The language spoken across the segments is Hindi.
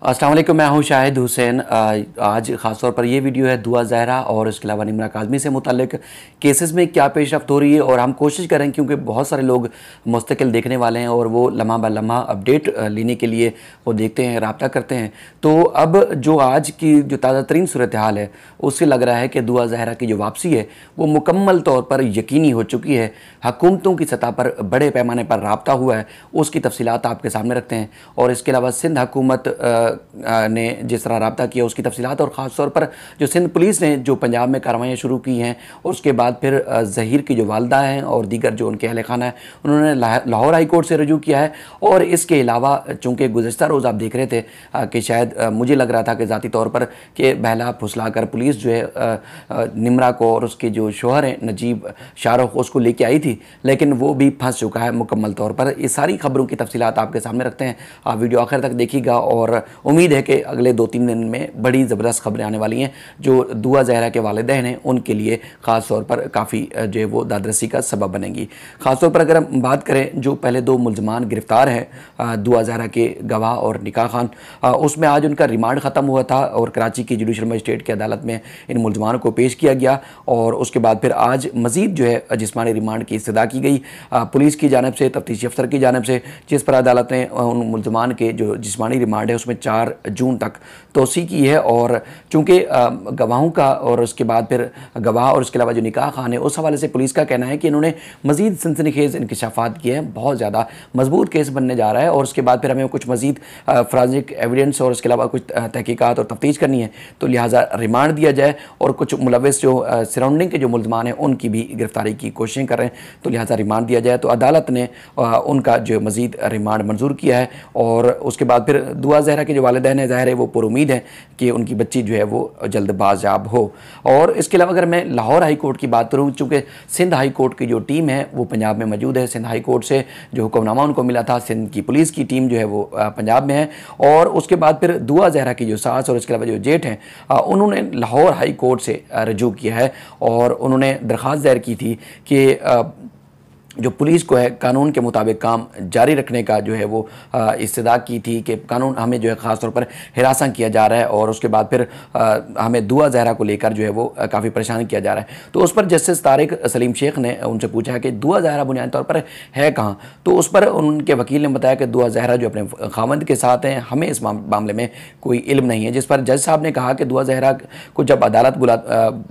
अस्सलाम वालेकुम, मैं हूं शाहिद हुसैन। आज ख़ास तौर पर ये वीडियो है दुआ ज़हरा और इसके अलावा निम्रा काज़मी से मुताल्लिक केसेस में क्या पेशरफ्त हो रही है, और हम कोशिश करें क्योंकि बहुत सारे लोग मुस्तकिल देखने वाले हैं और वो लम्हा ब लम्हा अपडेट लेने के लिए वो देखते हैं, रब्ता करते हैं। तो अब जो आज की जो ताज़ा तरीन सूरत हाल है उससे लग रहा है कि दुआ ज़हरा की जो वापसी है वो मुकम्मल तौर पर यकीनी हो चुकी है। हुकूमतों की सतह पर बड़े पैमाने पर रब्ता हुआ है, उसकी तफसीलात आपके सामने रखते हैं। और इसके अलावा सिंध हुकूमत ने जिस तरह रब्ता किया उसकी तफसीलात, और ख़ास तौर पर जो सिंध पुलिस ने जो पंजाब में कार्रवाइयाँ शुरू की हैं, और उसके बाद फिर ज़हीर की जो वालदा हैं और दीगर जो उनके अहल खाना है उन्होंने लाहौर हाई कोर्ट से रजू किया है। और इसके अलावा चूँकि गुज़श्ता रोज़ आप देख रहे थे कि शायद मुझे लग रहा था कि ज़ाती तौर पर कि बहला फुसला कर पुलिस जो है निम्रा को और उसके जो शोहर हैं नजीब शाहरुख उसको लेके आई थी, लेकिन वो भी फंस चुका है मुकम्मल तौर पर। ये सारी खबरों की तफसीलात आपके सामने रखते हैं, आप वीडियो आखिर तक देखिएगा। और उम्मीद है कि अगले 2-3 दिन में बड़ी ज़बरदस्त खबरें आने वाली हैं जो दुआ ज़हरा के वालिदैन हैं उनके लिए ख़ास तौर पर काफ़ी जो है वो दादरसी का सबब बनेंगी। ख़ास तौर पर अगर हम बात करें जो पहले 2 मुल्ज़मान गिरफ़्तार हैं दुआ ज़हरा के गवाह और निकाह खान, उसमें आज उनका रिमांड ख़त्म हुआ था और कराची की जुडिशल मजिस्ट्रेट की अदालत में इन मुल्ज़मानों को पेश किया गया। और उसके बाद फिर आज मज़ीद जो है जिस्मानी रिमांड की इस्तदा की गई पुलिस की जानिब से, तफ्तीशी अफसर की जानिब से, जिस पर अदालत ने उन मुल्ज़मान के जो जिस्मानी रिमांड है उसमें 4 जून तक तोसी की है। और चूँकि गवाहों का और उसके बाद फिर गवाह और उसके अलावा जो निकाह खान है उस हवाले से पुलिस का कहना है कि इन्होंने मज़ीद सनसनीखेज़ इंकशाफात किए हैं, बहुत ज़्यादा मजबूत केस बनने जा रहा है। और उसके बाद फिर हमें कुछ मज़ीद फॉरेंसिक एविडेंस और उसके अलावा कुछ तहकीकात और तफ्तीश करनी है, तो लिहाजा रिमांड दिया जाए। और कुछ मुलविस जो सराउंडिंग के जो मुल्ज़मान हैं उनकी भी गिरफ़्तारी की कोशिशें कर रहे हैं, तो लिहाजा रिमांड दिया जाए। तो अदालत ने उनका जो मज़ीद रिमांड मंजूर किया है। और उसके बाद फिर दुआ ज़हरा के जो वालिदैन हैं ज़ाहिर है वो पुरुमीद है कि उनकी बच्ची जो है वो जल्द बाज़याब हो। और इसके अलावा अगर मैं लाहौर हाई कोर्ट की बात करूँ, चूँकि सिंध हाई कोर्ट की जो टीम है वो पंजाब में मौजूद है, सिंध हाई कोर्ट से जो हुक्मनामा उनको मिला था, सिंध की पुलिस की टीम जो है वो पंजाब में है। और उसके बाद फिर दुआ ज़हरा की जो सास और इसके अलावा जो जेठ हैं उन्होंने लाहौर हाई कोर्ट से रजू किया है और उन्होंने दरख्वास्त दायर की थी कि जो पुलिस को है कानून के मुताबिक काम जारी रखने का जो है वो इस्तदा की थी कि कानून हमें जो है ख़ास तौर पर हिरासा किया जा रहा है। और उसके बाद फिर हमें दुआ ज़हरा को लेकर जो है वो काफ़ी परेशान किया जा रहा है। तो उस पर जस्टिस तारिक सलीम शेख ने उनसे पूछा कि दुआ ज़हरा बुनियादी तौर पर है कहाँ, तो उस पर उनके वकील ने बताया कि दुआ ज़हरा जो अपने खामंद के साथ हैं, हमें इस मामले में कोई इल्म नहीं है। जिस पर जज साहब ने कहा कि दुआ ज़हरा को जब अदालत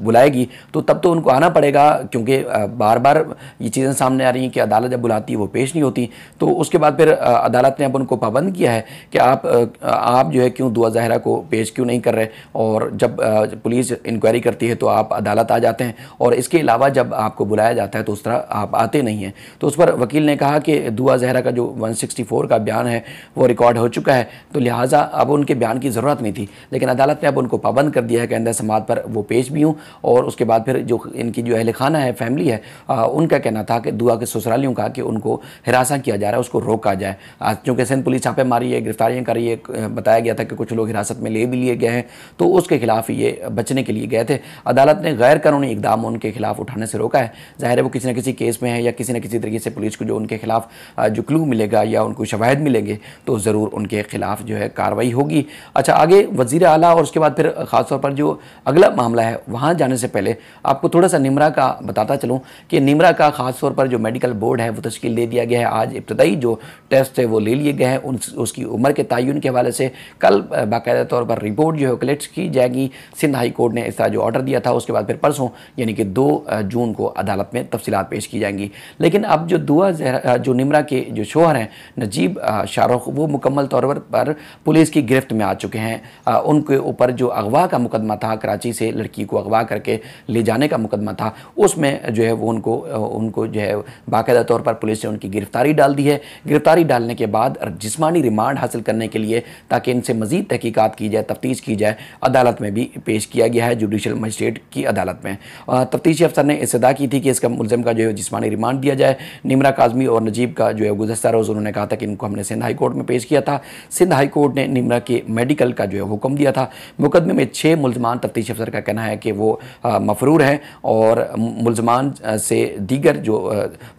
बुलाएगी तो तब तो उनको आना पड़ेगा, क्योंकि बार बार ये चीज़ें सामने रही कि अदालत जब बुलाती है वो पेश नहीं होती। तो उसके बाद फिर अदालत ने अब उनको पाबंद किया है कि आप जो है क्यों दुआ ज़हरा को पेश क्यों नहीं कर रहे, और जब पुलिस इंक्वायरी करती है तो आप अदालत आ जाते हैं, और इसके अलावा जब आपको बुलाया जाता है तो उस तरह आप आते नहीं हैं। तो उस पर वकील ने कहा कि दुआ ज़हरा का जो 164 का बयान है वो रिकॉर्ड हो चुका है, तो लिहाजा अब उनके बयान की ज़रूरत नहीं थी। लेकिन अदालत ने अब उनको पाबंद कर दिया है कि आइंदा समात पर वो पेश भी हों। और उसके बाद फिर जो इनकी जो अहल खाना है, फैमिली है, उनका कहना था कि दुआ के ससुरालियों का कि उनको हिरासा किया जा रहा है, उसको रोका जाए। चूँकि सिंध पुलिस छापे मारी है, गिरफ्तारियाँ कर रही है, बताया गया था कि कुछ लोग हिरासत में ले भी लिए गए हैं, तो उसके खिलाफ ये बचने के लिए गए थे। अदालत ने गैर कानूनी इकदाम उनके खिलाफ उठाने से रोका है। ज़ाहिर है वो किसी न किसी केस में है या किसी न किसी तरीके से पुलिस को जो उनके खिलाफ जो क्लू मिलेगा या उनको शवाहिद मिलेंगे तो ज़रूर उनके खिलाफ जो है कार्रवाई होगी। अच्छा, आगे वज़ीर आला और उसके बाद फिर ख़ास तौर पर जो अगला मामला है वहाँ जाने से पहले आपको थोड़ा सा निम्रा का बताता चलूँ कि निम्रा का ख़ास तौर पर जो मेडिकल बोर्ड है वो तश्कील दे दिया गया है। आज इब्तदाई जो टेस्ट है वो ले लिए गए हैं, उसकी उम्र के तयन के हवाले से कल बाकायदा तौर पर रिपोर्ट जो है कलेक्ट की जाएगी। सिंध हाई कोर्ट ने इसका जो ऑर्डर दिया था उसके बाद फिर परसों यानी कि 2 जून को अदालत में तफसीलात पेश की जाएंगी। लेकिन अब जो दुआ ज़हरा जो निम्रा के जो शोहर हैं नजीब शाहरुख, वो मुकम्मल तौर पर पुलिस की गिरफ्त में आ चुके हैं। उनके ऊपर जो अगवा का मुकदमा था, कराची से लड़की को अगवा करके ले जाने का मुकदमा था, उसमें जो है वो उनको जो है बाकायदा तौर पर पुलिस ने उनकी गिरफ्तारी डाल दी है। गिरफ्तारी डालने के बाद जिस्मानी रिमांड हासिल करने के लिए ताकि इनसे मज़ीद तहकीकात की जाए, तफ्तीश की जाए, अदालत में भी पेश किया गया है, जुडिशल मजिस्ट्रेट की अदालत में। तफ्तीशी अफसर ने इस्तदा की थी कि इसका मुल्ज़िम का जो है जिस्मानी रिमांड दिया जाए। निम्रा काज़मी और नजीब का जो है गुज़श्ता रोज़ उन्होंने कहा था कि इनको हमने सिंध हाई कोर्ट में पेश किया था। सिंध हाई कोर्ट ने निम्रा के मेडिकल का जो है हुक्म दिया था। मुकदमे में 6 मुल्ज़मान, तफ्तीशी अफसर का कहना है कि वो मफरूर हैं और मुल्ज़मान से दीगर जो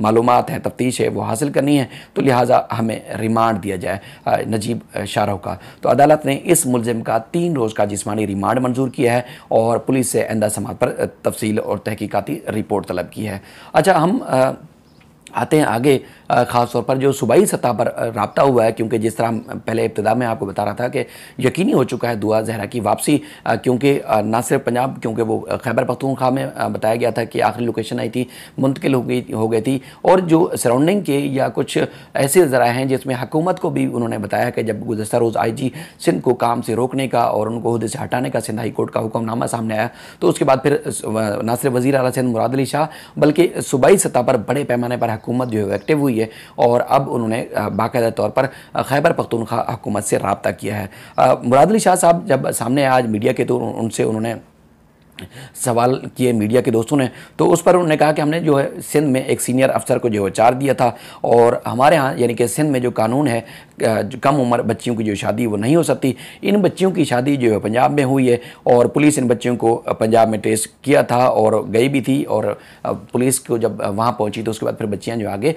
मालूमात हैं, तफ्तीश है, वो हासिल करनी है, तो लिहाजा हमें रिमांड दिया जाए नजीब शाहरुख का। तो अदालत ने इस मुलजिम का 3 रोज़ का जिस्मानी रिमांड मंजूर किया है और पुलिस से आइंदा समात पर तफसील और तहकीकाती रिपोर्ट तलब की है। अच्छा, हम आते हैं आगे, ख़ास तौर पर जो सूबाई सतह पर राब्ता हुआ है, क्योंकि जिस तरह पहले इब्तिदा में आपको बता रहा था कि यकीनी हो चुका है दुआ ज़हरा की वापसी, क्योंकि ना सिर्फ पंजाब, क्योंकि वो खैबर पख्तूनख्वा में बताया गया था कि आखिरी लोकेशन आई थी, मुंतकिल हो गई थी, और जो सराउंडिंग के या कुछ ऐसे ज़राए हैं जिसमें हुकूमत को भी उन्होंने बताया कि जब गुज़श्ता रोज़ IG सिंध को काम से रोकने का और उनको ओहदे से हटाने का सिंध हाई कोर्ट का हुक्मनामा सामने आया, तो उसके बाद फिर ना सिर्फ वज़ीर आला सिंध मुराद अली शाह बल्कि सूबाई सतह पर बड़े पैमाने पर हुकूमत जो है एक्टिव हुई है और अब उन्होंने बाकायदा तौर पर खैबर पख्तूनख्वा हुकूमत से रब्ता किया है। मुराद अली शाह साहब जब सामने आज मीडिया के, तो उनसे उन्होंने सवाल किए मीडिया के दोस्तों ने, तो उस पर उन्होंने कहा कि हमने जो है सिंध में एक सीनियर अफसर को जो है चार्ज दिया था और हमारे यहाँ यानी कि सिंध में जो कानून है कम उम्र बच्चियों की जो शादी वो नहीं हो सकती, इन बच्चियों की शादी जो है पंजाब में हुई है और पुलिस इन बच्चियों को पंजाब में ट्रेस किया था और गई भी थी, और पुलिस को जब वहाँ पहुँची तो उसके बाद फिर बच्चियाँ जो आगे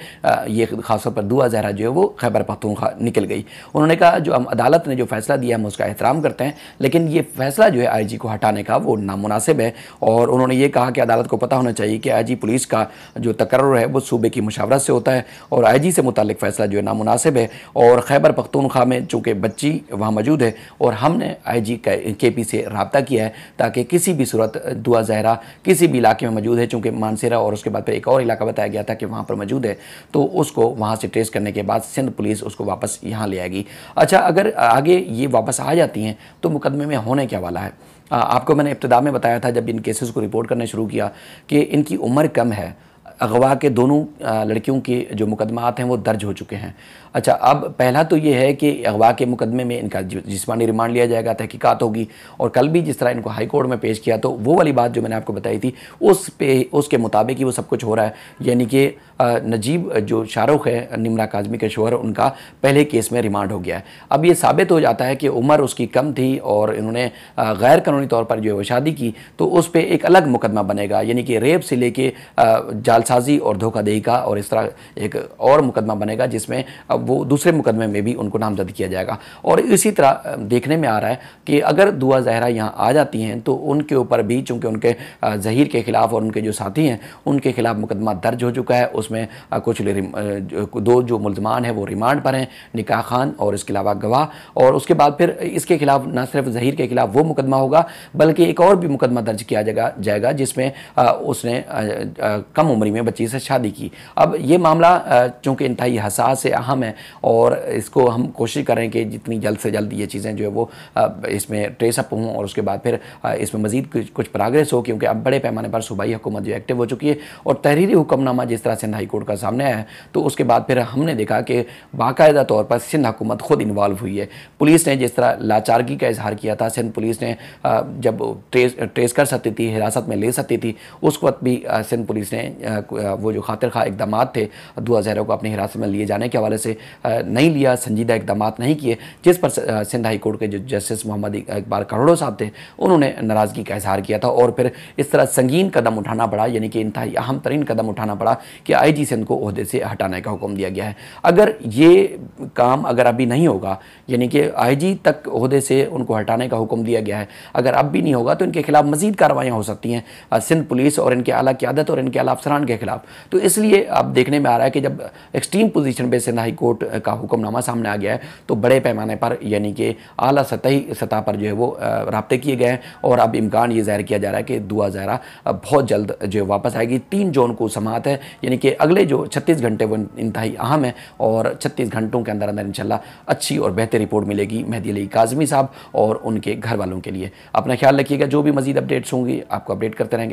ये खासतौर पर दुआ ज़हरा जो है वो खैबर पख्तूनख्वा निकल गई। उन्होंने कहा जो अदालत ने जो फैसला दिया हम उसका एहतराम करते हैं, लेकिन ये फैसला जो है IG को हटाने का वो नामुनासिब है, और उन्होंने ये कहा कि अदालत को पता होना चाहिए कि IG पुलिस का जो तकर्रुर है वो सूबे की मुशावरत से होता है और IG से मुतालिक फ़ैसला जो है नामुनासिब है, और खैबर पख्तूनख्वा में चूँकि बच्ची वहाँ मौजूद है और हमने IG KP से रब्ता किया है ताकि किसी भी सूरत दुआ ज़हरा किसी भी इलाके में मौजूद है, चूँकि मानसेरा और उसके बाद फिर एक और इलाका बताया गया था कि वहाँ पर मौजूद है, तो उसको वहाँ से ट्रेस करने के बाद सिंध पुलिस उसको वापस यहाँ ले आएगी। अच्छा, अगर आगे ये वापस आ जाती हैं तो मुकदमे में होने क्या वाला है? आपको मैंने इब्तिदा में बताया था जब इन केसेस को रिपोर्ट करना शुरू किया कि इनकी उम्र कम है, अगवा के दोनों लड़कियों के जो मुकदमात हैं वो दर्ज हो चुके हैं। अच्छा, अब पहला तो ये है कि अगवा के मुकदमे में इनका जिस्मानी रिमांड लिया जाएगा, तहकीकात होगी, और कल भी जिस तरह इनको हाई कोर्ट में पेश किया तो वो वाली बात जो मैंने आपको बताई थी उसके मुताबिक ही वो सब कुछ हो रहा है, यानी कि नजीब जो शाहरुख है निम्रा काज़मी के शोहर, उनका पहले केस में रिमांड हो गया है। अब ये साबित हो जाता है कि उम्र उसकी कम थी और इन्होंने गैर कानूनी तौर पर जो है वो शादी की, तो उस पर एक अलग मुकदमा बनेगा, यानी कि रेप से लेके जालसाजी और धोखाधड़ी का, और इस तरह एक और मुकदमा बनेगा जिसमें वो दूसरे मुकदमे में भी उनको नामजद किया जाएगा। और इसी तरह देखने में आ रहा है कि अगर दुआ ज़हरा यहाँ आ जाती हैं तो उनके ऊपर भी, चूँकि उनके ज़हीर के ख़िलाफ़ और उनके जो साथी हैं उनके ख़िलाफ़ मुकदमा दर्ज हो चुका है, उसमें कुछ दो जो मुल्ज़मान हैं वो रिमांड पर हैं, निकाह खान और इसके अलावा गवाह, और उसके बाद फिर इसके खिलाफ न सिर्फ ज़हीर के खिलाफ वो मुकदमा होगा बल्कि एक और भी मुकदमा दर्ज किया जाएगा जिसमें उसने कम उम्र में बच्ची से शादी की। अब ये मामला चूँकि इंतहाई हसास है, अहम है, और इसको हम कोशिश करें कि जितनी जल्द से जल्द ये चीज़ें जो है वो इसमें ट्रेस अप हों और उसके बाद फिर इसमें मज़ीद कुछ प्रोग्रेस हो, क्योंकि अब बड़े पैमाने पर सूबाई हुकूमत जो एक्टिव हो चुकी है और तहरीरी हुक्मनामा जिस तरह सिंध हाई कोर्ट का सामने आया है, तो उसके बाद फिर हमने देखा कि बाकायदा तौर पर सिंध हुकूमत खुद इन्वॉल्व हुई है। पुलिस ने जिस तरह लाचारगी का इजहार किया था, सिंध पुलिस ने जब ट्रेस कर सकती थी, हिरासत में ले सकती थी, उस वक्त भी सिंध पुलिस ने वो जो खातिर खा इकदाम थे दुआ ज़हरा को अपनी हिरासत में लिए जाने के हवाले से नहीं लिया, संजीदा इकदाम नहीं किए, जिस पर सिंध हाई कोर्ट के जो जस्टिस मोहम्मद इकबाल करोड़ो साहब थे उन्होंने नाराज़गी का इजहार किया था, और फिर इस तरह संगीन कदम उठाना पड़ा, यानी कि इंतहाई अहम तरीन कदम उठाना पड़ा कि IG सिंध को ओहदे से हटाने का हुक्म दिया गया है। अगर ये काम अभी नहीं होगा, यानी कि IG तक ओहदे से उनको हटाने का हुक्म दिया गया है, अगर अब भी नहीं होगा तो इनके खिलाफ मजीद कार्रवाइयाँ हो सकती हैं सिंध पुलिस और इनके आला क़यादत और इनके आला अफसरान के खिलाफ। तो इसलिए अब देखने में आ रहा है कि जब एक्सट्रीम पोजीशन पे सिंध हाई कोर्ट का हुक्मनामा सामने आ गया है तो बड़े पैमाने पर यानी कि आला सतह पर जो है वो राब्ते किए गए हैं, और अब इम्कान ये ज़ाहिर किया जा रहा है कि दुआ ज़हरा बहुत जल्द जो है वापस आएगी। 3 जून को समाअत है, यानी कि अगले जो 36 घंटे वो इंतहाई अहम है, और 36 घंटों के अंदर अंदर इंशाल्लाह अच्छी और बेहतर रिपोर्ट मिलेगी मेहदी अली काज़मी साहब और उनके घर वालों के लिए। अपना ख्याल रखिएगा, जो भी मज़ीद अपडेट्स होंगी आपको अपडेट करते रहेंगे।